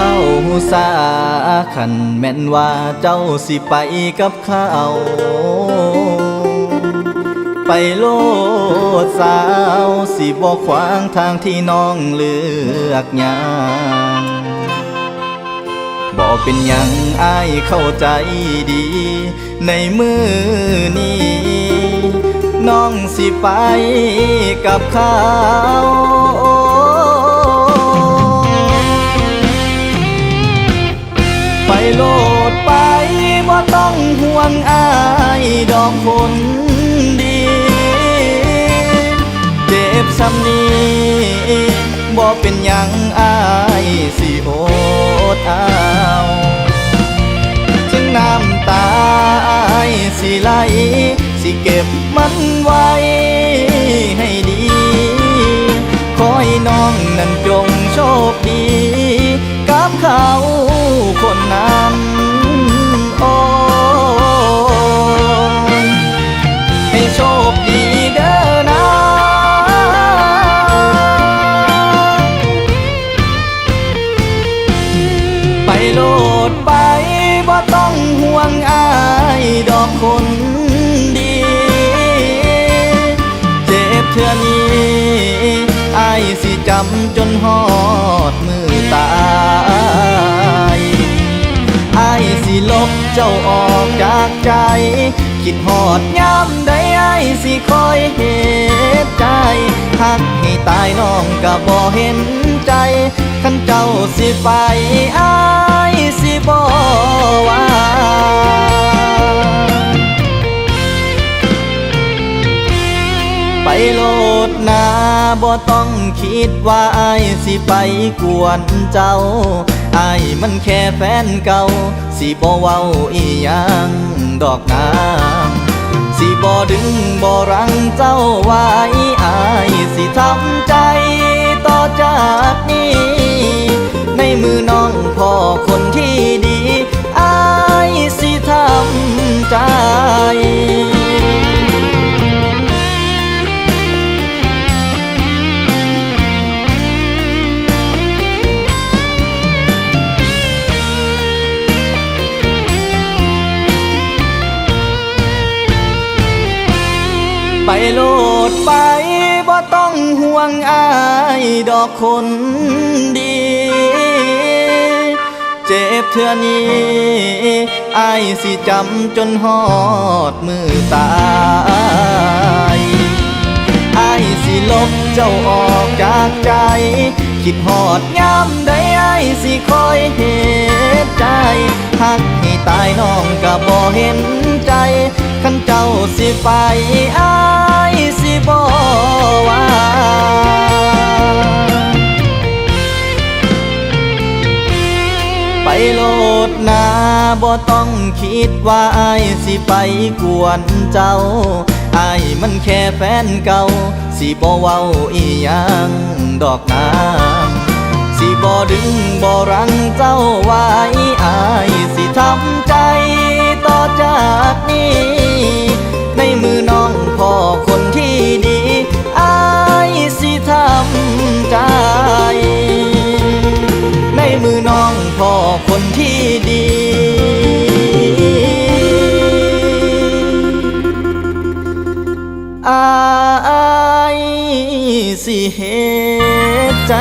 เขาสาขันแม่นว่าเจ้าสิไปกับเขาไปโลดสาวสิบ่ขวางทางที่น้องเลือกยางบ่เป็นหยังอ้ายเข้าใจดีในมือนี้น้องสิไปกับเขาไปโลดไปบ่ต้องห่วงอ้ายดอกคนดีเจ็บซ้ำนี้บ่เป็นหยังอ้ายสิอดเอาถึงน้ำตาอ้ายสิไหลสิเก็บมันไว้ให้ดีขอให้น้องนั้นจงโชคดีกับเขาคนนั้นโอ้ให้โชคดีเด้อนะไปโลดไปบ่ต้องห่วงอ้ายดอกคนดีเจ็บเทื่อนี้อ้ายสิจำจนฮอดมือตายอ้ายสิลบเจ้าออกจากใจคิดฮอดยามใดอ้ายสิคอยเหตุใจหักให้ตายน้องก็บ่เห็นใจคันเจ้าสิไปอ้ายสิบ่ว่าไปโลดนาบ่ต้องคิดว่าอ้ายสิไปกวนเจ้าอ้ายมันแค่แฟนเก่าสิบ่เว้าอีหยังดอกนางสิบ่ดึงบ่รั้งเจ้าไว้อ้ายสิทำใจต่อจากนี้ในมือน้องพ่อคนที่ดีอ้ายสิทำใจไปโลดไปบ่ต้องห่วงอ้ายดอกคนดีเจ็บเทื่อนี้อ้ายสิจำจนฮอดมือตายอ้ายสิลบเจ้าออกจากใจคิดฮอดยามใดอ้ายสิคอยเหตุใจหักให้ตายน้องก็บ่เห็นใจคันเจ้าสิไปอ้ายสิบ่ว่าไปโลดนาบ่ต้องคิดว่าอ้ายสิไปกวนเจ้าอ้ายมันแค่แฟนเก่าสิบ่เว้าอีหยังดอกนางสิบ่ดึงบ่รั้งเจ้าไว้อ้ายสิทำใจต่อจากนี้ในมือน้องพ่อคนที่ดีอ้ายสิทำใจในมือน้องพ่อคนที่ดีอ้ายสิเหตุใจ